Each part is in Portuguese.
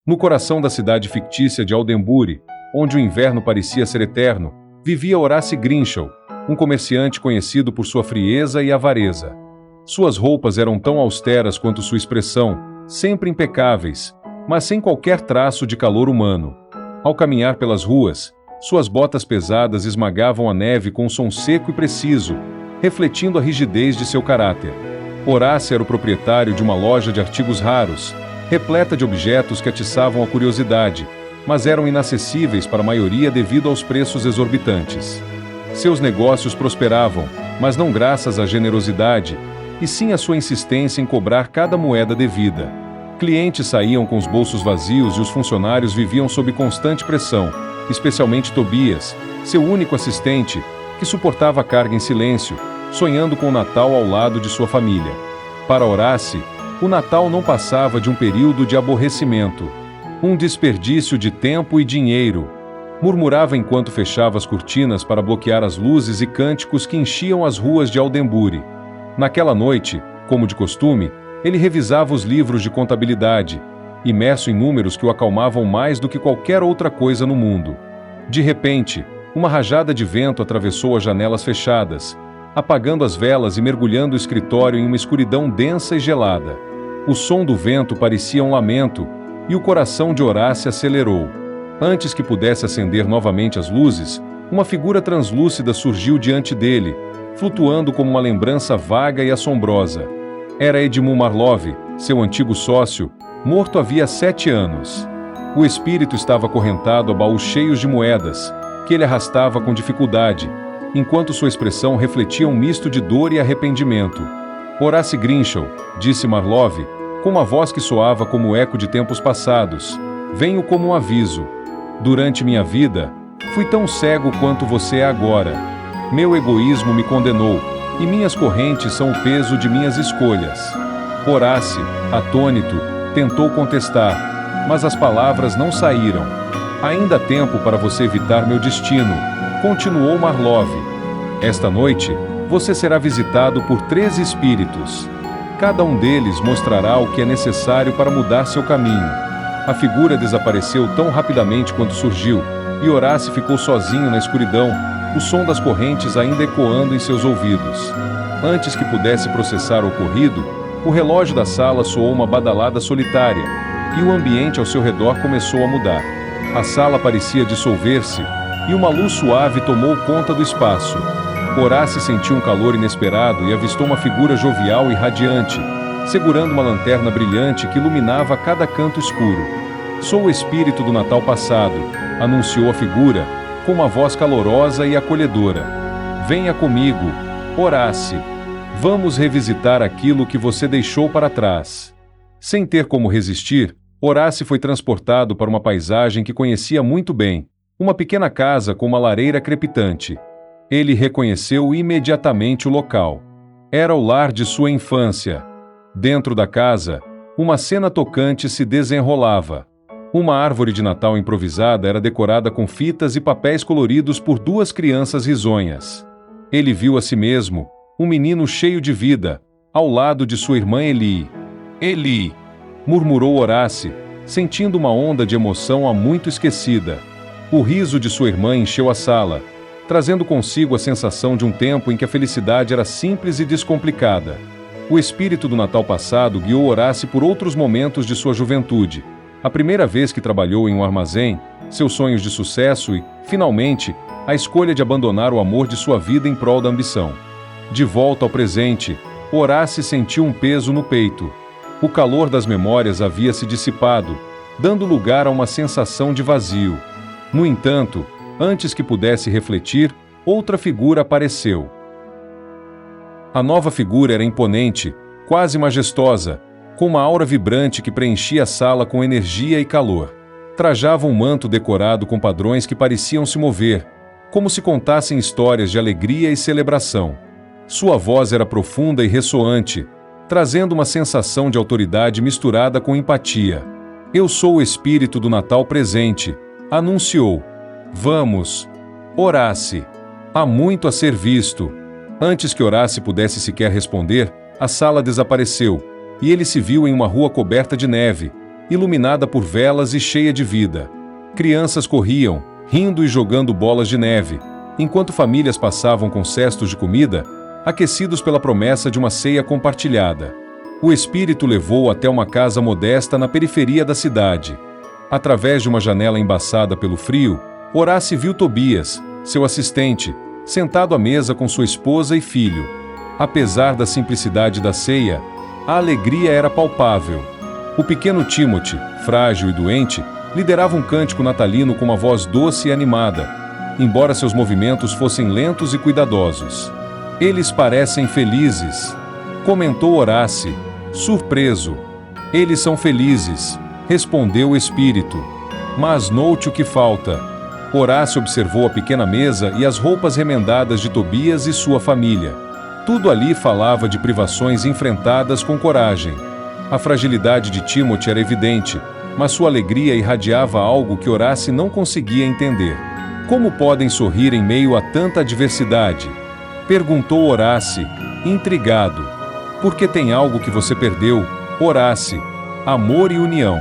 No coração da cidade fictícia de Aldenbury, onde o inverno parecia ser eterno, vivia Horace Grinchell, um comerciante conhecido por sua frieza e avareza. Suas roupas eram tão austeras quanto sua expressão, sempre impecáveis, mas sem qualquer traço de calor humano. Ao caminhar pelas ruas, suas botas pesadas esmagavam a neve com um som seco e preciso, refletindo a rigidez de seu caráter. Horace era o proprietário de uma loja de artigos raros, repleta de objetos que atiçavam a curiosidade, mas eram inacessíveis para a maioria devido aos preços exorbitantes. Seus negócios prosperavam, mas não graças à generosidade, e sim à sua insistência em cobrar cada moeda devida. Clientes saíam com os bolsos vazios e os funcionários viviam sob constante pressão, especialmente Tobias, seu único assistente, que suportava a carga em silêncio, sonhando com o Natal ao lado de sua família. Para Horace, o Natal não passava de um período de aborrecimento, um desperdício de tempo e dinheiro. Murmurava enquanto fechava as cortinas para bloquear as luzes e cânticos que enchiam as ruas de Aldenbury. Naquela noite, como de costume, ele revisava os livros de contabilidade, imerso em números que o acalmavam mais do que qualquer outra coisa no mundo. De repente, uma rajada de vento atravessou as janelas fechadas, apagando as velas e mergulhando o escritório em uma escuridão densa e gelada. O som do vento parecia um lamento, e o coração de Horace acelerou. Antes que pudesse acender novamente as luzes, uma figura translúcida surgiu diante dele, flutuando como uma lembrança vaga e assombrosa. Era Edmund Marlove, seu antigo sócio, morto havia 7 anos. O espírito estava acorrentado a baús cheios de moedas, que ele arrastava com dificuldade, enquanto sua expressão refletia um misto de dor e arrependimento. Horace Grinchell, disse Marlove, com uma voz que soava como o eco de tempos passados, venho como um aviso. Durante minha vida, fui tão cego quanto você é agora. Meu egoísmo me condenou, e minhas correntes são o peso de minhas escolhas. Horace, atônito, tentou contestar, mas as palavras não saíram. Ainda há tempo para você evitar meu destino, continuou Marlove. Esta noite, você será visitado por 3 espíritos. Cada um deles mostrará o que é necessário para mudar seu caminho. A figura desapareceu tão rapidamente quanto surgiu, e Horace ficou sozinho na escuridão, o som das correntes ainda ecoando em seus ouvidos. Antes que pudesse processar o ocorrido, o relógio da sala soou uma badalada solitária, e o ambiente ao seu redor começou a mudar. A sala parecia dissolver-se, e uma luz suave tomou conta do espaço. Horace sentiu um calor inesperado e avistou uma figura jovial e radiante, segurando uma lanterna brilhante que iluminava cada canto escuro. Sou o espírito do Natal passado, anunciou a figura, com uma voz calorosa e acolhedora. Venha comigo, Horace. Vamos revisitar aquilo que você deixou para trás. Sem ter como resistir, Horace foi transportado para uma paisagem que conhecia muito bem, uma pequena casa com uma lareira crepitante. Ele reconheceu imediatamente o local. Era o lar de sua infância. Dentro da casa, uma cena tocante se desenrolava. Uma árvore de Natal improvisada era decorada com fitas e papéis coloridos por 2 crianças risonhas. Ele viu a si mesmo, um menino cheio de vida, ao lado de sua irmã Eli. Eli! Murmurou Horace, sentindo uma onda de emoção há muito esquecida. O riso de sua irmã encheu a sala, trazendo consigo a sensação de um tempo em que a felicidade era simples e descomplicada. O espírito do Natal passado guiou Horace por outros momentos de sua juventude. A primeira vez que trabalhou em um armazém, seus sonhos de sucesso e, finalmente, a escolha de abandonar o amor de sua vida em prol da ambição. De volta ao presente, Horace sentiu um peso no peito. O calor das memórias havia se dissipado, dando lugar a uma sensação de vazio. No entanto, antes que pudesse refletir, outra figura apareceu. A nova figura era imponente, quase majestosa, com uma aura vibrante que preenchia a sala com energia e calor. Trajava um manto decorado com padrões que pareciam se mover, como se contassem histórias de alegria e celebração. Sua voz era profunda e ressoante, trazendo uma sensação de autoridade misturada com empatia. Eu sou o espírito do Natal presente, anunciou. Vamos, Horace. Há muito a ser visto. Antes que Horace pudesse sequer responder, a sala desapareceu, e ele se viu em uma rua coberta de neve, iluminada por velas e cheia de vida. Crianças corriam, rindo e jogando bolas de neve, enquanto famílias passavam com cestos de comida, aquecidos pela promessa de uma ceia compartilhada. O espírito levou até uma casa modesta na periferia da cidade. Através de uma janela embaçada pelo frio, Horácio viu Tobias, seu assistente, sentado à mesa com sua esposa e filho. Apesar da simplicidade da ceia, a alegria era palpável. O pequeno Timothy, frágil e doente, liderava um cântico natalino com uma voz doce e animada, embora seus movimentos fossem lentos e cuidadosos. Eles parecem felizes, comentou Horácio, surpreso. Eles são felizes, respondeu o espírito. Mas note o que falta. Horácio observou a pequena mesa e as roupas remendadas de Tobias e sua família. Tudo ali falava de privações enfrentadas com coragem. A fragilidade de Timothy era evidente, mas sua alegria irradiava algo que Horácio não conseguia entender. Como podem sorrir em meio a tanta adversidade? Perguntou Horácio, intrigado. Porque tem algo que você perdeu, Horácio: amor e união.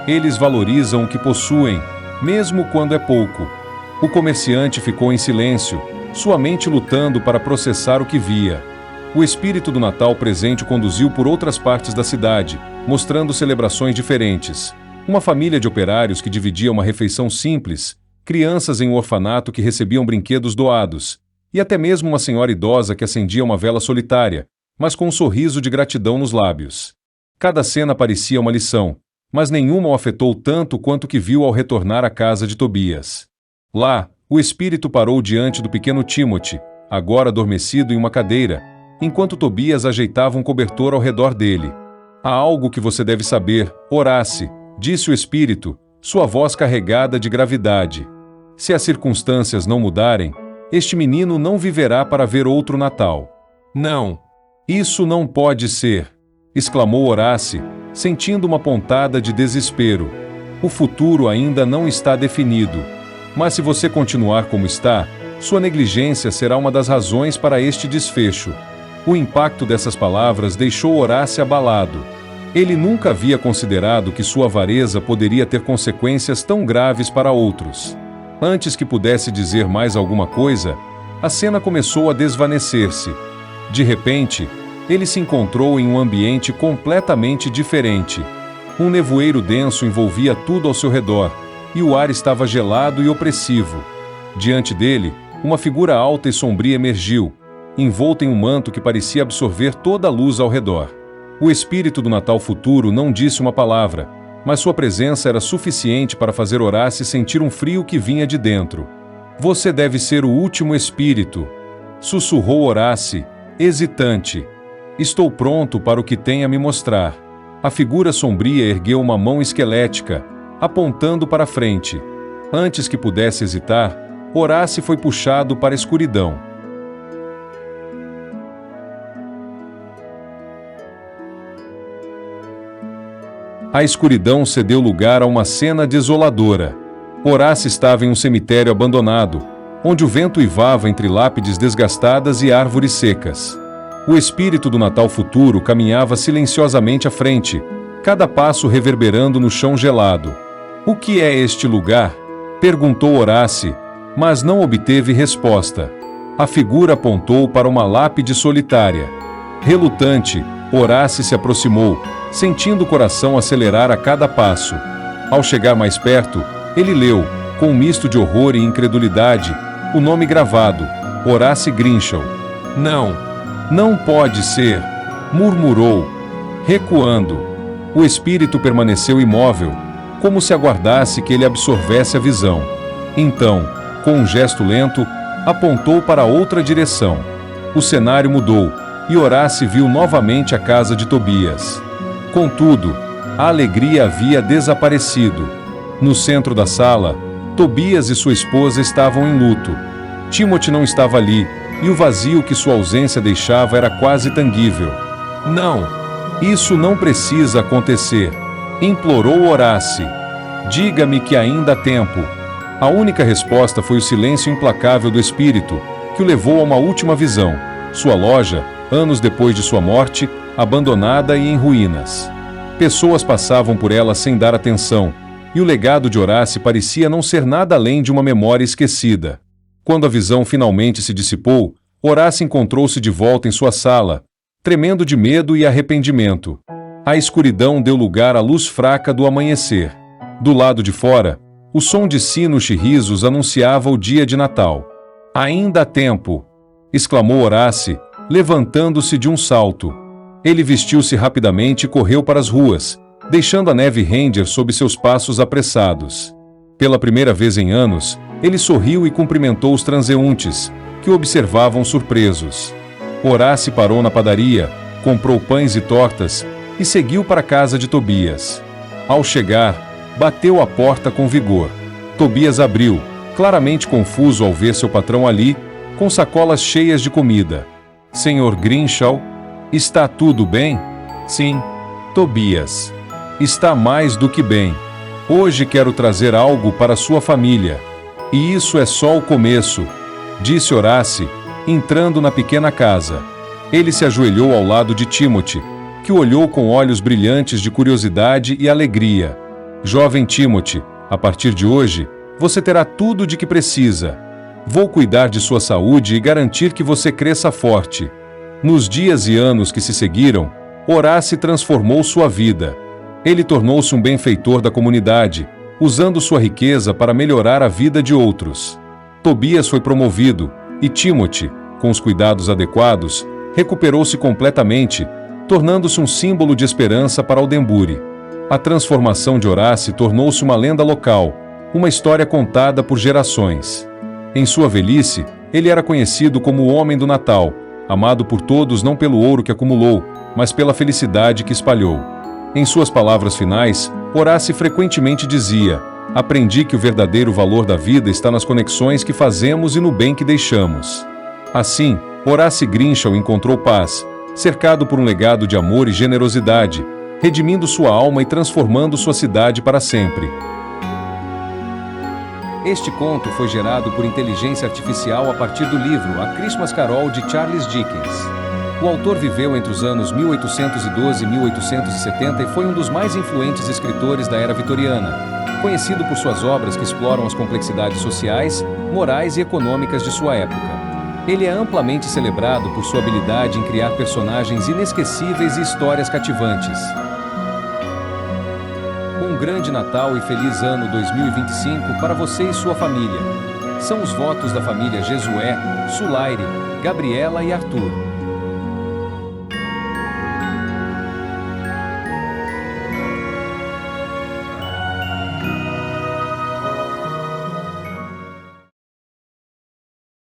Eles valorizam o que possuem, mesmo quando é pouco. O comerciante ficou em silêncio, sua mente lutando para processar o que via. O espírito do Natal presente o conduziu por outras partes da cidade, mostrando celebrações diferentes. Uma família de operários que dividia uma refeição simples, crianças em um orfanato que recebiam brinquedos doados, e até mesmo uma senhora idosa que acendia uma vela solitária, mas com um sorriso de gratidão nos lábios. Cada cena parecia uma lição, mas nenhuma o afetou tanto quanto o que viu ao retornar à casa de Tobias. Lá, o espírito parou diante do pequeno Timothy, agora adormecido em uma cadeira, enquanto Tobias ajeitava um cobertor ao redor dele. Há algo que você deve saber, Horácio, disse o espírito, sua voz carregada de gravidade. Se as circunstâncias não mudarem, este menino não viverá para ver outro Natal. Não! Isso não pode ser! Exclamou Horácio, sentindo uma pontada de desespero. O futuro ainda não está definido. Mas se você continuar como está, sua negligência será uma das razões para este desfecho. O impacto dessas palavras deixou Horácio abalado. Ele nunca havia considerado que sua avareza poderia ter consequências tão graves para outros. Antes que pudesse dizer mais alguma coisa, a cena começou a desvanecer-se. De repente, ele se encontrou em um ambiente completamente diferente. Um nevoeiro denso envolvia tudo ao seu redor, e o ar estava gelado e opressivo. Diante dele, uma figura alta e sombria emergiu, envolta em um manto que parecia absorver toda a luz ao redor. O espírito do Natal futuro não disse uma palavra, mas sua presença era suficiente para fazer Horácio sentir um frio que vinha de dentro. Você deve ser o último espírito, sussurrou Horácio, hesitante. Estou pronto para o que tem a me mostrar. A figura sombria ergueu uma mão esquelética, apontando para frente. Antes que pudesse hesitar, Horácio foi puxado para a escuridão. A escuridão cedeu lugar a uma cena desoladora. Horácio estava em um cemitério abandonado, onde o vento uivava entre lápides desgastadas e árvores secas. O espírito do Natal futuro caminhava silenciosamente à frente, cada passo reverberando no chão gelado. O que é este lugar? Perguntou Horácio, mas não obteve resposta. A figura apontou para uma lápide solitária. Relutante, Horácio se aproximou, sentindo o coração acelerar a cada passo. Ao chegar mais perto, ele leu, com um misto de horror e incredulidade, o nome gravado, Horácio Grinchell. Não pode ser, murmurou, recuando. O espírito permaneceu imóvel, como se aguardasse que ele absorvesse a visão. Então, com um gesto lento, apontou para outra direção. O cenário mudou, e Horácio viu novamente a casa de Tobias. Contudo, a alegria havia desaparecido. No centro da sala, Tobias e sua esposa estavam em luto. Timothy não estava ali, e o vazio que sua ausência deixava era quase tangível. Não! Isso não precisa acontecer, implorou Horácio. Diga-me que ainda há tempo. A única resposta foi o silêncio implacável do espírito, que o levou a uma última visão. Sua loja, anos depois de sua morte, abandonada e em ruínas. Pessoas passavam por ela sem dar atenção, e o legado de Horácio parecia não ser nada além de uma memória esquecida. Quando a visão finalmente se dissipou, Horácio encontrou-se de volta em sua sala, tremendo de medo e arrependimento. A escuridão deu lugar à luz fraca do amanhecer. Do lado de fora, o som de sinos e risos anunciava o dia de Natal. "Ainda há tempo!" exclamou Horácio, levantando-se de um salto. Ele vestiu-se rapidamente e correu para as ruas, deixando a neve render sob seus passos apressados. Pela primeira vez em anos, ele sorriu e cumprimentou os transeuntes, que o observavam surpresos. Horácio parou na padaria, comprou pães e tortas e seguiu para a casa de Tobias. Ao chegar, bateu à porta com vigor. Tobias abriu, claramente confuso ao ver seu patrão ali, com sacolas cheias de comida. "Senhor Grimshaw, está tudo bem?" "Sim, Tobias. Está mais do que bem. Hoje quero trazer algo para sua família. E isso é só o começo", disse Horácio, entrando na pequena casa. Ele se ajoelhou ao lado de Timothy, que o olhou com olhos brilhantes de curiosidade e alegria. "Jovem Timothy, a partir de hoje, você terá tudo de que precisa. Vou cuidar de sua saúde e garantir que você cresça forte." Nos dias e anos que se seguiram, Horácio transformou sua vida. Ele tornou-se um benfeitor da comunidade, usando sua riqueza para melhorar a vida de outros. Tobias foi promovido, e Timothy, com os cuidados adequados, recuperou-se completamente, tornando-se um símbolo de esperança para Oldenburg. A transformação de Horácio tornou-se uma lenda local, uma história contada por gerações. Em sua velhice, ele era conhecido como o Homem do Natal, amado por todos não pelo ouro que acumulou, mas pela felicidade que espalhou. Em suas palavras finais, Horácio frequentemente dizia: "Aprendi que o verdadeiro valor da vida está nas conexões que fazemos e no bem que deixamos." Assim, Horácio Grimshaw encontrou paz, cercado por um legado de amor e generosidade, redimindo sua alma e transformando sua cidade para sempre. Este conto foi gerado por inteligência artificial a partir do livro A Christmas Carol de Charles Dickens. O autor viveu entre os anos 1812 e 1870 e foi um dos mais influentes escritores da era vitoriana, conhecido por suas obras que exploram as complexidades sociais, morais e econômicas de sua época. Ele é amplamente celebrado por sua habilidade em criar personagens inesquecíveis e histórias cativantes. Um grande Natal e feliz ano 2025 para você e sua família. São os votos da família Jesué, Sulaire, Gabriela e Arthur.